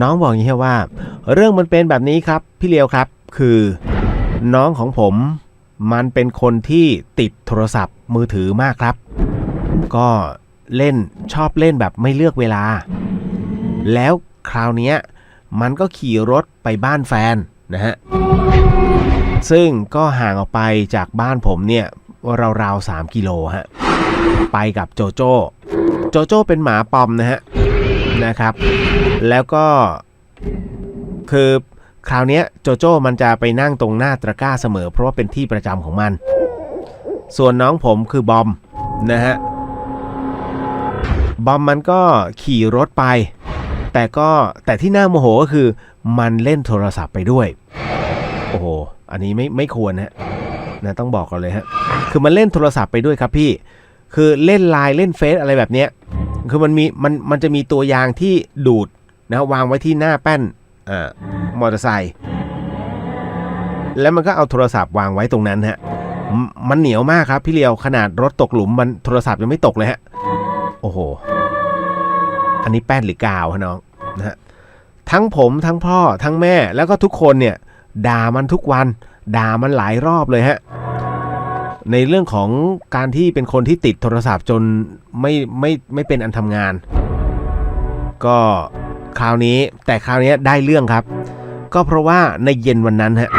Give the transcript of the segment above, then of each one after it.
น้องบอกอย่างนี้ว่าเรื่องมันเป็นแบบนี้ครับพี่เลียวครับคือน้องของผมมันเป็นคนที่ติดโทรศัพท์มือถือมากครับก็ชอบเล่นแบบไม่เลือกเวลาแล้วคราวนี้มันก็ขี่รถไปบ้านแฟนนะฮะซึ่งก็ห่างออกไปจากบ้านผมเนี่ยราวๆ3 กิโลฮะไปกับโจโจ้เป็นหมาปอมนะครับแล้วก็คือคราวนี้โจโจ้มันจะไปนั่งตรงหน้าตะกร้าเสมอเพราะว่าเป็นที่ประจำของมันส่วนน้องผมคือบอมนะฮะบอมมันก็ขี่รถไปแต่ที่น่าโมโหก็คือมันเล่นโทรศัพท์ไปด้วยโอ้โหอันนี้ไม่ควรนะต้องบอกก่อนเลยฮะคือมันเล่นโทรศัพท์ไปด้วยครับพี่คือเล่นไลน์เล่นเฟซอะไรแบบเนี้ยคือมันจะมีตัวยางที่ดูดนะวางไว้ที่หน้าแป้นมอเตอร์ไซค์แล้วมันก็เอาโทรศัพท์วางไว้ตรงนั้นฮะมันเหนียวมากครับพี่เลียวขนาดรถตกหลุมมันโทรศัพท์ยังไม่ตกเลยฮะโอ้โหอันนี้แป้นหรือกาวฮะน้องนะฮะทั้งผมทั้งพ่อทั้งแม่แล้วก็ทุกคนเนี่ยด่ามันทุกวันด่ามันหลายรอบเลยฮะในเรื่องของการที่เป็นคนที่ติดโทรศัพท์จนไม่เป็นอันทำงานก็คราวนี้ได้เรื่องครับก็เพราะว่าในเย็นวันนั้นฮะ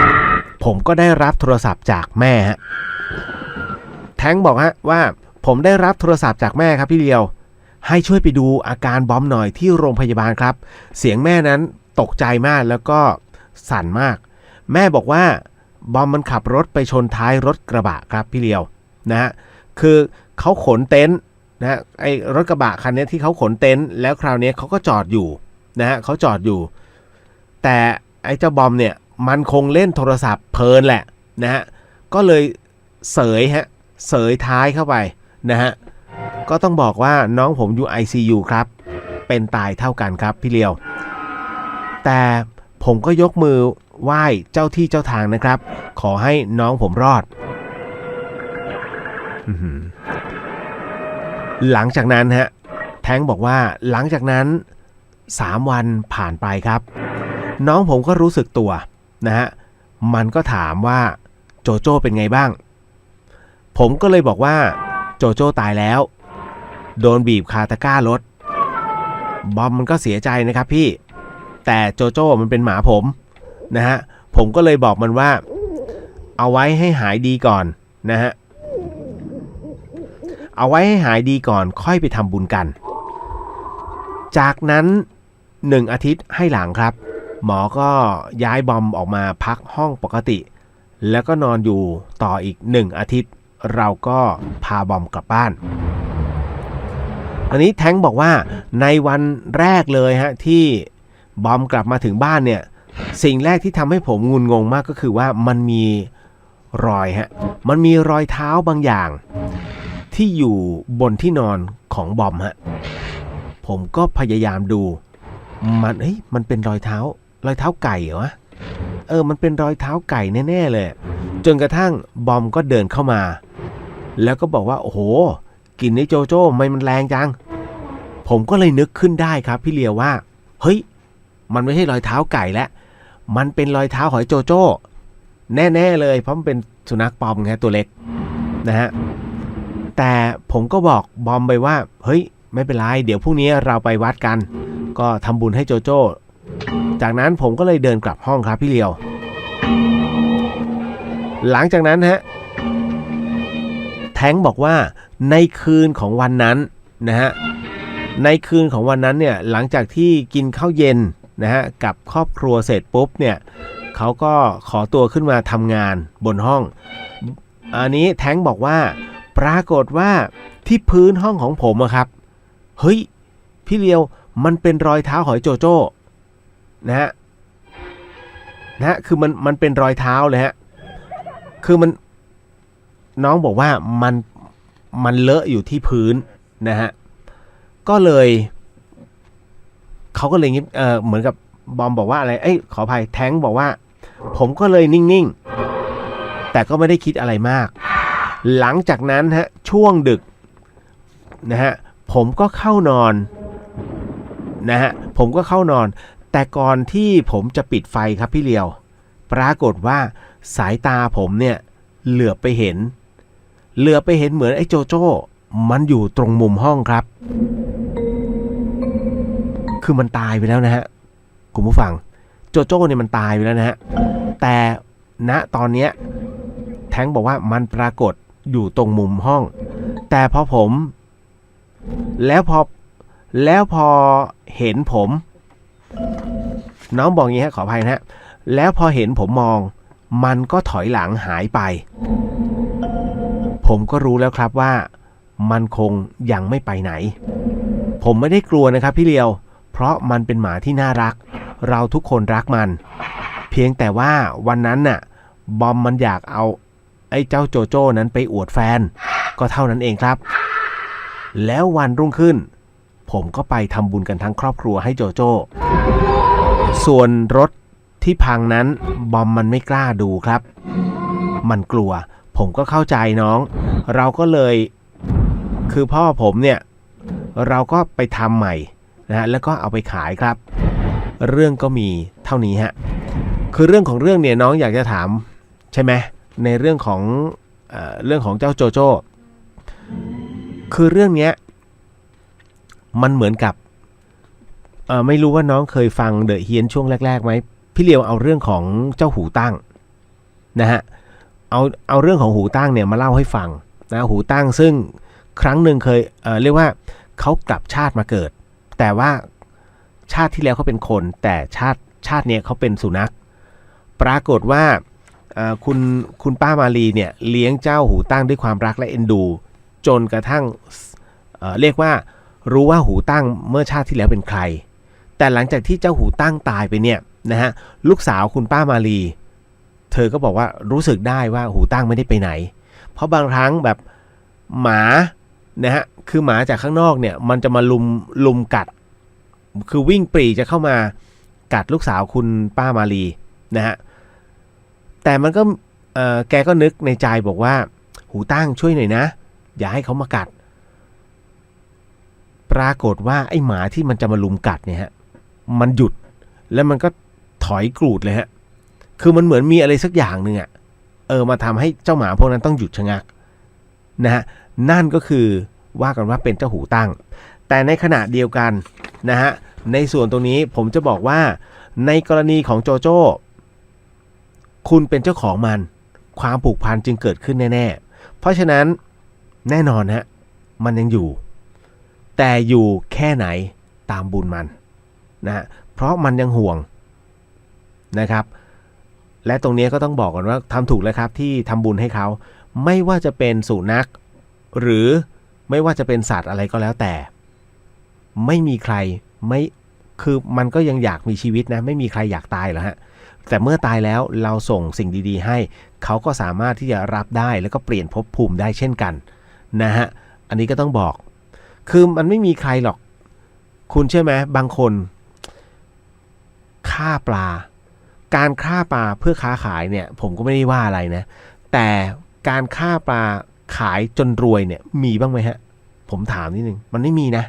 ผมก็ได้รับโทรศัพท์จากแม่ฮะแท้งบอกฮะว่าผมได้รับโทรศัพท์จากแม่ครับพี่เลียวให้ช่วยไปดูอาการบอมหน่อยที่โรงพยาบาลครับเสียงแม่นั้นตกใจมากแล้วก็สั่นมากแม่บอกว่าบอมมันขับรถไปชนท้ายรถกระบะครับพี่เลียวนะฮะคือเขาขนเต็นท์นะไอ้รถกระบะคันนี้ที่เขาขนเต็นท์แล้วคราวนี้เขาก็จอดอยู่นะฮะเขาจอดอยู่แต่ไอ้เจ้าบอมเนี่ยมันคงเล่นโทรศัพท์เพลินแหละนะฮะก็เลยเสยท้ายเข้าไปนะฮะก็ต้องบอกว่าน้องผมอยู่ ICU ครับเป็นตายเท่ากันครับพี่เลียวแต่ผมก็ยกมือไหว้เจ้าที่เจ้าทางนะครับขอให้น้องผมรอดหลังจากนั้นฮะแท้งบอกว่าหลังจากนั้น3 วันผ่านไปครับน้องผมก็รู้สึกตัวนะฮะมันก็ถามว่าโจโจ้เป็นไงบ้างผมก็เลยบอกว่าโจโจ้ตายแล้วโดนบีบคาตะกร้ารถบอมมันก็เสียใจนะครับพี่แต่โจโจ้มันเป็นหมาผมนะฮะผมก็เลยบอกมันว่าเอาไว้ให้หายดีก่อนนะฮะเอาไว้ให้หายดีก่อนค่อยไปทำบุญกันจากนั้น1 อาทิตย์ให้หลังครับหมอก็ย้ายบอมออกมาพักห้องปกติแล้วก็นอนอยู่ต่ออีก1 อาทิตย์เราก็พาบอมกลับบ้านอันนี้แท้งบอกว่าในวันแรกเลยฮะที่บอมกลับมาถึงบ้านเนี่ยสิ่งแรกที่ทำให้ผมงุนงงมากก็คือว่ามันมีรอยเท้าบางอย่างที่อยู่บนที่นอนของบอมฮะผมก็พยายามดูมันเป็นรอยเท้าไก่เหรอวะมันเป็นรอยเท้าไก่แน่ๆเลยจนกระทั่งบอมก็เดินเข้ามาแล้วก็บอกว่าโอ้โหกลิ่นไอ้โจโจ้มันแรงจังผมก็เลยนึกขึ้นได้ครับพี่เลียวว่าเฮ้ยมันไม่ใช่รอยเท้าไก่แล้วมันเป็นรอยเท้าหอยโจโจ้แน่ๆเลยเพราะมันเป็นสุนัขปอมไงตัวเล็กนะฮะแต่ผมก็บอกบอมไปว่าเฮ้ยไม่เป็นไรเดี๋ยวพรุ่งนี้เราไปวัดกันก็ทำบุญให้โจโจ้จากนั้นผมก็เลยเดินกลับห้องครับพี่เลียวหลังจากนั้นฮะแท้งบอกว่าในคืนของวันนั้นนะฮะในคืนของวันนั้นเนี่ยหลังจากที่กินข้าวเย็นนะฮะกับครอบครัวเสร็จปุ๊บเนี่ยเขาก็ขอตัวขึ้นมาทำงานบนห้องอันนี้แท้งบอกว่าปรากฏว่าที่พื้นห้องของผมอะครับเฮ้ยพี่เลียวมันเป็นรอยเท้าหอยโจโจ้นะฮะคือมันเป็นรอยเท้าเลยฮะคือน้องบอกว่ามันเลอะอยู่ที่พื้นนะฮะก็เลยเขาก็เลยเหมือนกับบอมบอกว่าอะไรขออภัยแท้งบอกว่าผมก็เลยนิ่งๆแต่ก็ไม่ได้คิดอะไรมากหลังจากนั้นฮะช่วงดึกนะฮะผมก็เข้านอนนะฮะผมก็เข้านอน แต่ก่อนที่ผมจะปิดไฟครับพี่เลียวปรากฏว่าสายตาผมเนี่ยเหลือบไปเห็นเหมือนไอ้โจโจ้มันอยู่ตรงมุมห้องครับคือมันตายไปแล้วนะฮะคุณผู้ฟังโจโจ้เนี่ยมันตายไปแล้วนะฮะแต่ณตอนเนี้ยแท้งบอกว่ามันปรากฏอยู่ตรงมุมห้องแต่พอผมแล้วพอเห็นผมน้องบอกอย่างนี้ฮะขออภัยนะฮะแล้วพอเห็นผมมองมันก็ถอยหลังหายไปผมก็รู้แล้วครับว่ามันคงยังไม่ไปไหนผมไม่ได้กลัวนะครับพี่เลียวเพราะมันเป็นหมาที่น่ารักเราทุกคนรักมันเพียงแต่ว่าวันนั้นน่ะบอมมันอยากเอาไอ้เจ้าโจโจ้นั้นไปอวดแฟนก็เท่านั้นเองครับแล้ววันรุ่งขึ้นผมก็ไปทำบุญกันทั้งครอบครัวให้โจโจ้ส่วนรถที่พังนั้นบอมมันไม่กล้าดูครับมันกลัวผมก็เข้าใจน้องเราก็เลยคือพ่อผมเนี่ยเราก็ไปทำใหม่นะฮะแล้วก็เอาไปขายครับเรื่องก็มีเท่านี้ฮะคือเรื่องของเรื่องเนี่ยน้องอยากจะถามใช่ไหมในเรื่องของเจ้าโจโจ้คือเรื่องเนี้ยมันเหมือนกับไม่รู้ว่าน้องเคยฟังเดอะเฮียนช่วงแรกๆไหมพี่เลียวเอาเรื่องของเจ้าหูตั้งนะฮะเอาเรื่องของหูตั้งเนี่ยมาเล่าให้ฟังนะหูตั้งซึ่งครั้งหนึ่งเคยเรียกว่าเขากลับชาติมาเกิดแต่ว่าชาติที่แล้วเขาเป็นคนแต่ชาติเนี้ยเขาเป็นสุนัขปรากฏว่าคุณป้ามาลีเนี่ยเลี้ยงเจ้าหูตั้งด้วยความรักและเอ็นดูจนกระทั่งเรียกว่ารู้ว่าหูตั้งเมื่อชาติที่แล้วเป็นใครแต่หลังจากที่เจ้าหูตั้งตายไปเนี่ยนะฮะลูกสาวคุณป้ามาลีเธอก็บอกว่ารู้สึกได้ว่าหูตั้งไม่ได้ไปไหนเพราะบางครั้งแบบหมานะฮะคือหมาจากข้างนอกเนี่ยมันจะมาลุมกัดคือวิ่งปรีจะเข้ามากัดลูกสาวคุณป้ามาลีนะฮะแต่มันก็แกก็นึกในใจบอกว่าหูตั้งช่วยหน่อยนะอย่าให้เขามากัดปรากฏว่าไอ้หมาที่มันจะมาลุมกัดเนี่ยฮะมันหยุดแล้วมันก็ถอยกรูดเลยฮะคือมันเหมือนมีอะไรสักอย่างหนึ่งอ่ะมาทำให้เจ้าหมาพวกนั้นต้องหยุดชะงักนะฮะนั่นก็คือว่ากันว่าเป็นเจ้าหูตั้งแต่ในขณะเดียวกันนะฮะในส่วนตรงนี้ผมจะบอกว่าในกรณีของโจโจ้คุณเป็นเจ้าของมันความผูกพันจึงเกิดขึ้นแน่ๆเพราะฉะนั้นแน่นอนฮะมันยังอยู่แต่อยู่แค่ไหนตามบุญมันนะฮะเพราะมันยังห่วงนะครับและตรงนี้ก็ต้องบอกก่อนว่าทำถูกแล้วครับที่ทำบุญให้เขาไม่ว่าจะเป็นสุนัขหรือไม่ว่าจะเป็นสัตว์อะไรก็แล้วแต่ไม่มีใครไม่คือมันก็ยังอยากมีชีวิตนะไม่มีใครอยากตายหรอกฮะแต่เมื่อตายแล้วเราส่งสิ่งดีๆให้เขาก็สามารถที่จะรับได้แล้วก็เปลี่ยนภพภูมิได้เช่นกันนะฮะอันนี้ก็ต้องบอกคือมันไม่มีใครหรอกคุณเชื่อไหมบางคนฆ่าปลาการฆ่าปลาเพื่อค้าขายเนี่ยผมก็ไม่ได้ว่าอะไรนะแต่การฆ่าปลาขายจนรวยเนี่ยมีบ้างไหมฮะผมถามนิดนึงมันไม่มีนะ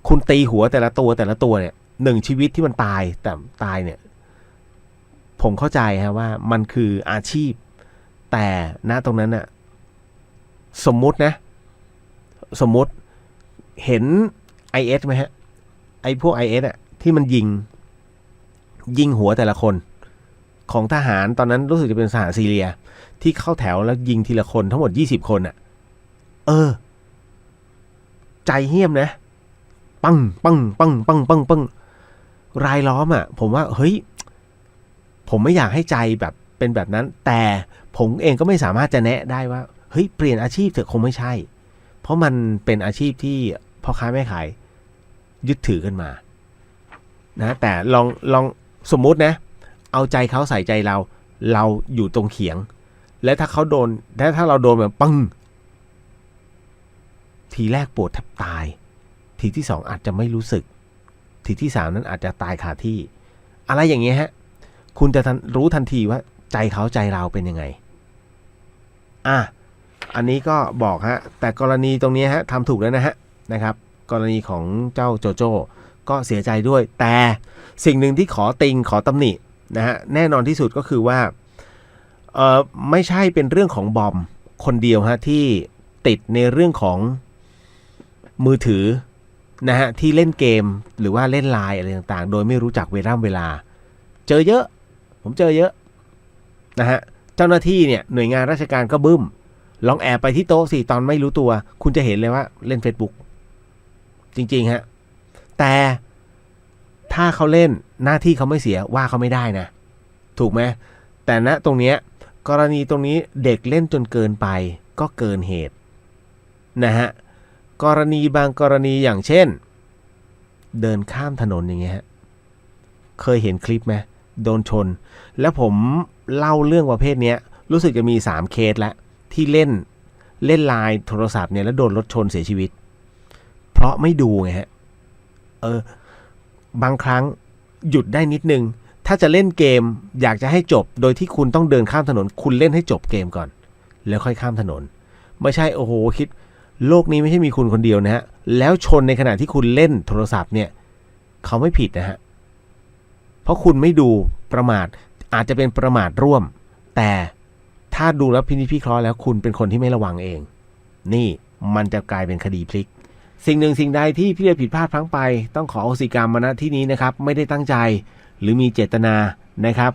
คุณตีหัวแต่ละตัวเนี่ยหนึ่งชีวิตที่มันตายแต่ตายเนี่ยผมเข้าใจฮะว่ามันคืออาชีพแต่ณตรงนั้นน่ะสมมุติเห็น IS ไหมฮะไอ้พวก IS อ่ะที่มันยิงหัวแต่ละคนของทหารตอนนั้นรู้สึกจะเป็นทหารซีเรียที่เข้าแถวแล้วยิงทีละคนทั้งหมด20คนอ่ะใจเหี้ยมนะปังรายล้อมอ่ะผมว่าเฮ้ยผมไม่อยากให้ใจแบบเป็นแบบนั้นแต่ผมเองก็ไม่สามารถจะแนะได้ว่าเฮ้ยเปลี่ยนอาชีพเถอะคงไม่ใช่เพราะมันเป็นอาชีพที่พ่อค้าแม่ขายยึดถือกันมานะแต่ลองสมมุตินะเอาใจเขาใส่ใจเราอยู่ตรงเขียงและถ้าเขาโดนถ้าเราโดนแบบปึ้งทีแรกปวดแทบตายทีที่2อาจจะไม่รู้สึกทีที่3นั้นอาจจะตายคาที่อะไรอย่างเงี้ยฮะคุณจะรู้ทันทีว่าใจเขาใจเราเป็นยังไงอันนี้ก็บอกฮะแต่กรณีตรงนี้ฮะทำถูกแล้วนะครับกรณีของเจ้าโจโจ้ ก็เสียใจด้วยแต่สิ่งหนึ่งที่ขอติงขอตำหนินะฮะแน่นอนที่สุดก็คือว่าไม่ใช่เป็นเรื่องของบอมคนเดียวฮะที่ติดในเรื่องของมือถือนะฮะที่เล่นเกมหรือว่าเล่นไลน์อะไรต่างๆโดยไม่รู้จักเวลาเจอเยอะผมเจอเยอะนะฮะเจ้าหน้าที่เนี่ยหน่วยงานราชการก็บึ้มลองแอบไปที่โต๊ะสิตอนไม่รู้ตัวคุณจะเห็นเลยว่าเล่น Facebook จริงๆฮะแต่ถ้าเขาเล่นหน้าที่เขาไม่เสียว่าเขาไม่ได้นะถูกไหมแต่ณตรงเนี้ยกรณีตรงนี้เด็กเล่นจนเกินไปก็เกินเหตุนะฮะกรณีบางกรณีอย่างเช่นเดินข้ามถนนอย่างเงี้ยเคยเห็นคลิปไหมโดนชนแล้วผมเล่าเรื่องประเภทนี้รู้สึกจะมี3เคสแล้วที่เล่นไลน์โทรศัพท์เนี่ยแล้วโดนรถชนเสียชีวิตเพราะไม่ดูไงฮะบางครั้งหยุดได้นิดนึงถ้าจะเล่นเกมอยากจะให้จบโดยที่คุณต้องเดินข้ามถนนคุณเล่นให้จบเกมก่อนแล้วค่อยข้ามถนนไม่ใช่โอ้โหคิดโลกนี้ไม่ใช่มีคุณคนเดียวนะฮะแล้วชนในขณะที่คุณเล่นโทรศัพท์เนี่ยเขาไม่ผิดนะฮะเพราะคุณไม่ดูประมาทอาจจะเป็นประมาทร่วมแต่ถ้าดูแล้วพินิจพิเคราะห์แล้วคุณเป็นคนที่ไม่ระวังเองนี่มันจะกลายเป็นคดีพลิกสิ่งหนึ่งสิ่งใดที่พี่ได้ผิดพลาดพลั้งไปต้องขออโหสิกรรมมาณที่นี้นะครับไม่ได้ตั้งใจหรือมีเจตนานะครับ